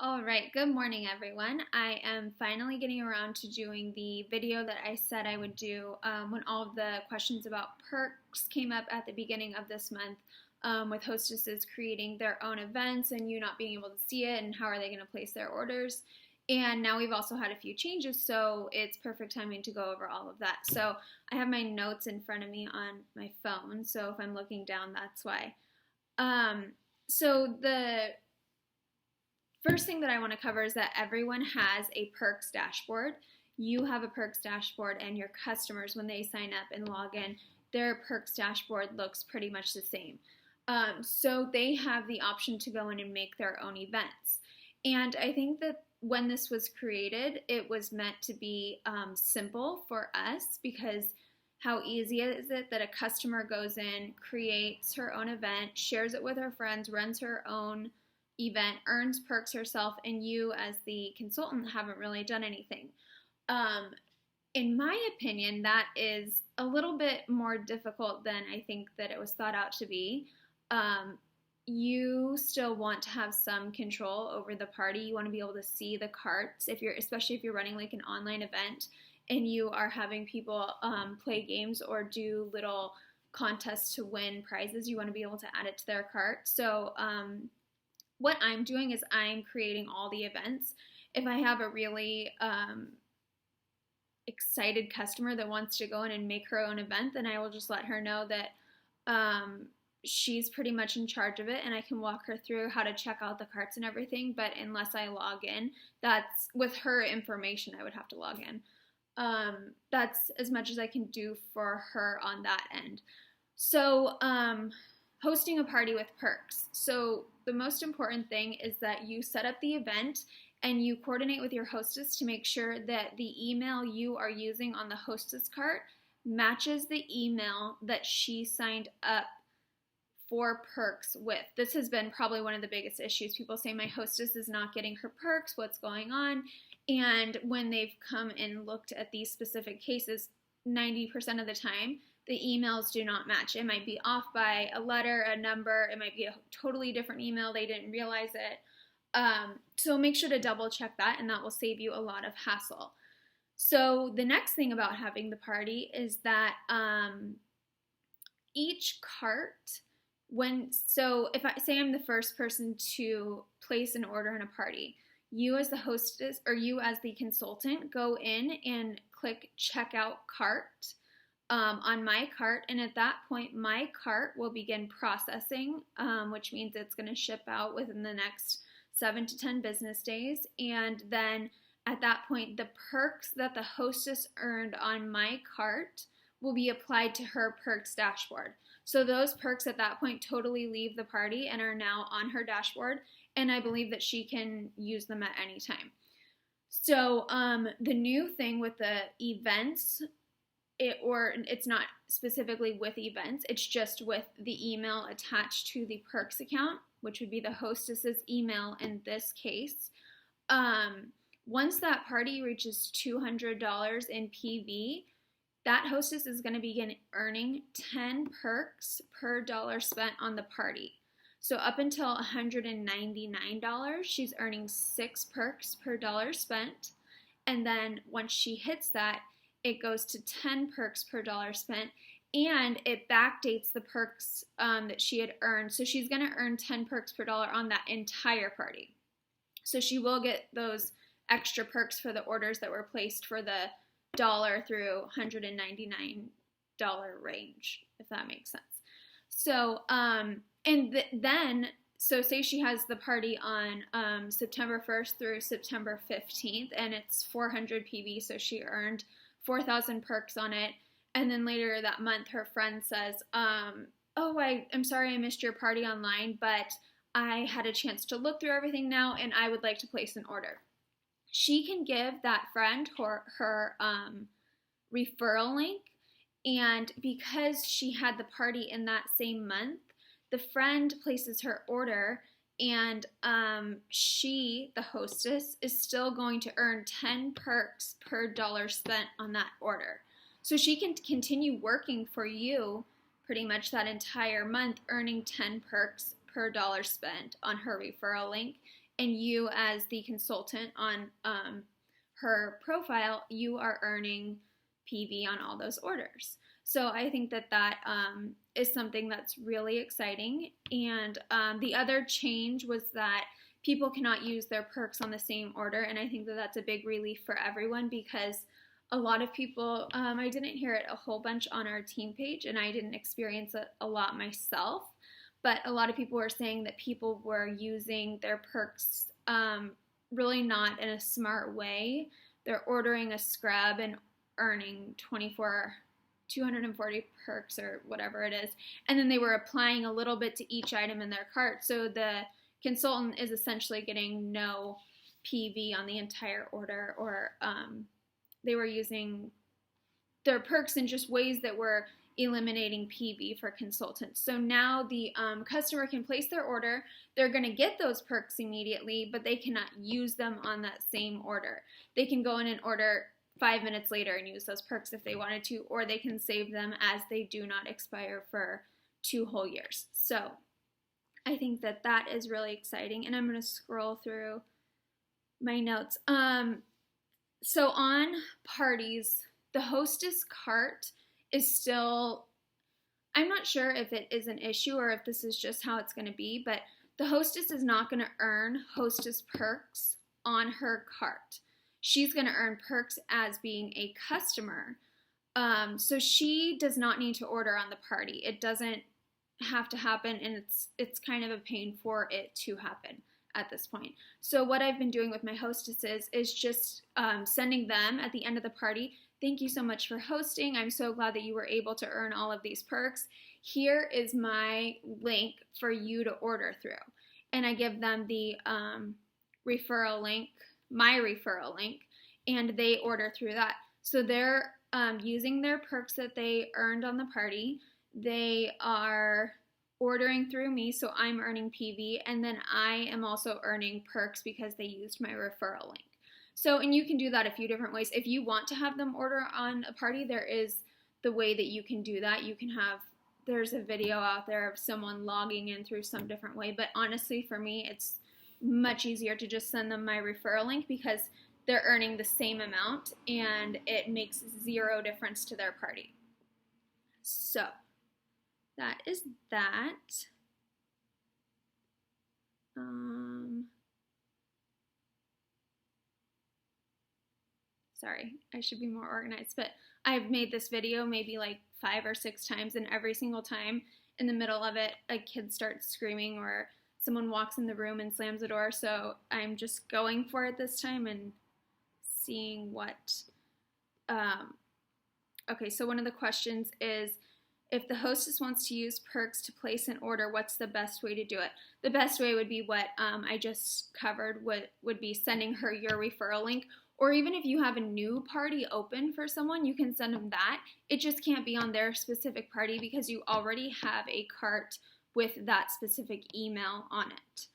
All right, good morning, everyone. I am finally getting around to doing the video that I said I would do when all of the questions about perks came up at the beginning of this month, with hostesses creating their own events and you not being able to see it and how are they going to place their orders. And now we've also had a few changes, so it's perfect timing to go over all of that. So I have my notes in front of me on my phone, so if I'm looking down, that's why. So the first thing that I want to cover is that everyone has a perks dashboard. You have a perks dashboard, and your customers, when they sign up and log in, their perks dashboard looks pretty much the same. So they have the option to go in and make their own events. And I think that when this was created, it was meant to be simple for us, because how easy is it that a customer goes in, creates her own event, shares it with her friends, runs her own event, earns perks herself, and you as the consultant haven't really done anything. In my opinion, that is a little bit more difficult than I think that it was thought out to be. You still want to have some control over the party. You want to be able to see the carts, especially if you're running like an online event and you are having people play games or do little contests to win prizes. You want to be able to add it to their cart. So what I'm doing is I'm creating all the events. If I have a really excited customer that wants to go in and make her own event, then I will just let her know that she's pretty much in charge of it, and I can walk her through how to check out the carts and everything. But unless I log in, that's with her information, I would have to log in. That's as much as I can do for her on that end. So hosting a party with perks. So the most important thing is that you set up the event and you coordinate with your hostess to make sure that the email you are using on the hostess cart matches the email that she signed up for perks with. This has been probably one of the biggest issues. People say, my hostess is not getting her perks, what's going on? And when they've come and looked at these specific cases, 90% of the time, the emails do not match. It might be off by a letter, a number, it might be a totally different email, they didn't realize it. So make sure to double check that, and that will save you a lot of hassle. So the next thing about having the party is that each cart, if I say I'm the first person to place an order in a party, you as the hostess or you as the consultant go in and click checkout cart on my cart, and at that point my cart will begin processing, which means it's going to ship out within the next 7 to 10 business days. And then at that point, the perks that the hostess earned on my cart will be applied to her perks dashboard. So those perks at that point totally leave the party and are now on her dashboard, and I believe that she can use them at any time. So the new thing with the events, it's not specifically with events, it's just with the email attached to the perks account, which would be the hostess's email in this case. Once that party reaches $200 in PV, that hostess is going to begin earning 10 perks per dollar spent on the party. So up until $199, she's earning 6 perks per dollar spent. And then once she hits that, it goes to 10 perks per dollar spent, and it backdates the perks that she had earned. So she's going to earn 10 perks per dollar on that entire party. So she will get those extra perks for the orders that were placed for the $1 through $199 range, if that makes sense. So, so say she has the party on September 1st through September 15th, and it's 400 PV, so she earned 4,000 perks on it. And then later that month, her friend says, I'm sorry I missed your party online, but I had a chance to look through everything now, and I would like to place an order. She can give that friend her referral link, and because she had the party in that same month, the friend places her order, and she, the hostess, is still going to earn 10 perks per dollar spent on that order. So she can continue working for you pretty much that entire month, earning 10 perks per dollar spent on her referral link, and you as the consultant on her profile, you are earning PV on all those orders. So I think that that is something that's really exciting. And the other change was that people cannot use their perks on the same order, and I think that that's a big relief for everyone, because a lot of people, I didn't hear it a whole bunch on our team page, and I didn't experience it a lot myself, but a lot of people were saying that people were using their perks really not in a smart way. They're ordering a scrub and earning 240 perks or whatever it is, and then they were applying a little bit to each item in their cart, so the consultant is essentially getting no PV on the entire order, or they were using their perks in just ways that were eliminating PV for consultants. So now the customer can place their order. They're going to get those perks immediately, but they cannot use them on that same order. They can go in and order 5 minutes later and use those perks if they wanted to, or they can save them as they do not expire for 2 whole years. So I think that that is really exciting, and I'm going to scroll through my notes. So on parties, the hostess cart is still, I'm not sure if it is an issue or if this is just how it's going to be, but the hostess is not going to earn hostess perks on her cart. She's going to earn perks as being a customer. So she does not need to order on the party. It doesn't have to happen, and it's kind of a pain for it to happen at this point. So what I've been doing with my hostesses is just sending them at the end of the party, thank you so much for hosting. I'm so glad that you were able to earn all of these perks. Here is my link for you to order through. And I give them the referral link, my referral link, and they order through that. So they're using their perks that they earned on the party. They are ordering through me, so I'm earning PV, and then I am also earning perks because they used my referral link. So, and you can do that a few different ways. If you want to have them order on a party, there is the way that you can do that. You can have, there's a video out there of someone logging in through some different way, but honestly for me, it's much easier to just send them my referral link because they're earning the same amount and it makes zero difference to their party. So that is that. Sorry, I should be more organized, but I've made this video maybe like 5 or 6 times, and every single time in the middle of it, a kid starts screaming or someone walks in the room and slams the door, so I'm just going for it this time and seeing what, okay, so one of the questions is, if the hostess wants to use perks to place an order, what's the best way to do it? The best way would be what I just covered, would be sending her your referral link, or even if you have a new party open for someone, you can send them that. It just can't be on their specific party because you already have a cart with that specific email on it.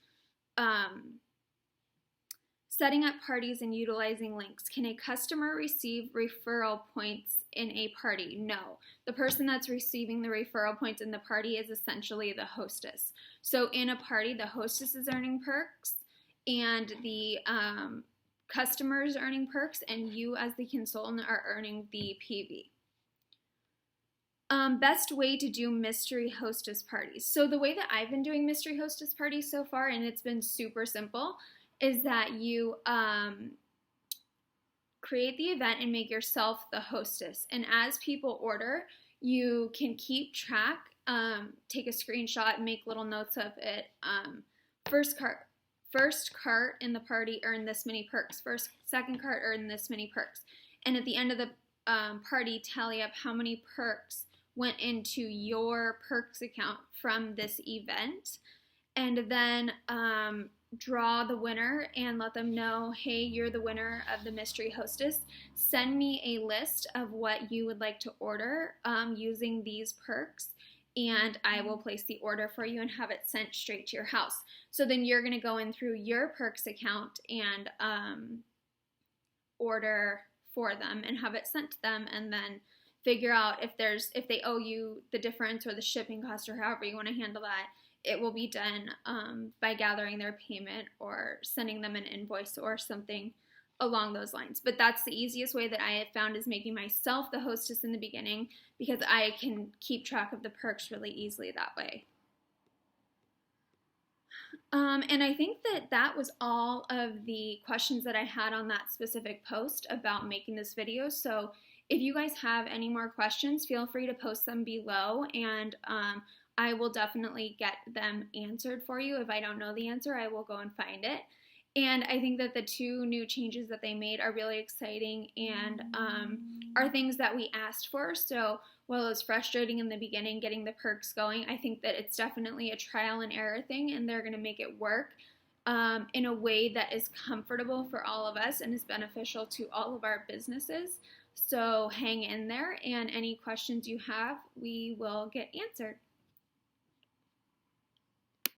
Setting up parties and utilizing links. Can a customer receive referral points in a party? No. The person that's receiving the referral points in the party is essentially the hostess. So in a party, the hostess is earning perks and the customers earning perks, and you as the consultant are earning the PV. Best way to do mystery hostess parties. So the way that I've been doing mystery hostess parties so far, and it's been super simple, is that you create the event and make yourself the hostess. And as people order, you can keep track, take a screenshot, make little notes of it. First cart in the party earned this many perks. Second cart earned this many perks. And at the end of the party, tally up how many perks went into your perks account from this event. And then draw the winner and let them know, hey, you're the winner of the mystery hostess. Send me a list of what you would like to order using these perks, and I will place the order for you and have it sent straight to your house. So then you're going to go in through your perks account and order for them and have it sent to them, and then figure out if they owe you the difference or the shipping cost or however you want to handle that. it will be done by gathering their payment or sending them an invoice or something along those lines. But that's the easiest way that I have found, is making myself the hostess in the beginning, because I can keep track of the perks really easily that way. And I think that that was all of the questions that I had on that specific post about making this video. So if you guys have any more questions, feel free to post them below, and I will definitely get them answered for you. If I don't know the answer, I will go and find it. And I think that the 2 new changes that they made are really exciting and are things that we asked for. So while it was frustrating in the beginning getting the perks going, I think that it's definitely a trial and error thing, and they're going to make it work in a way that is comfortable for all of us and is beneficial to all of our businesses. So hang in there, and any questions you have, we will get answered.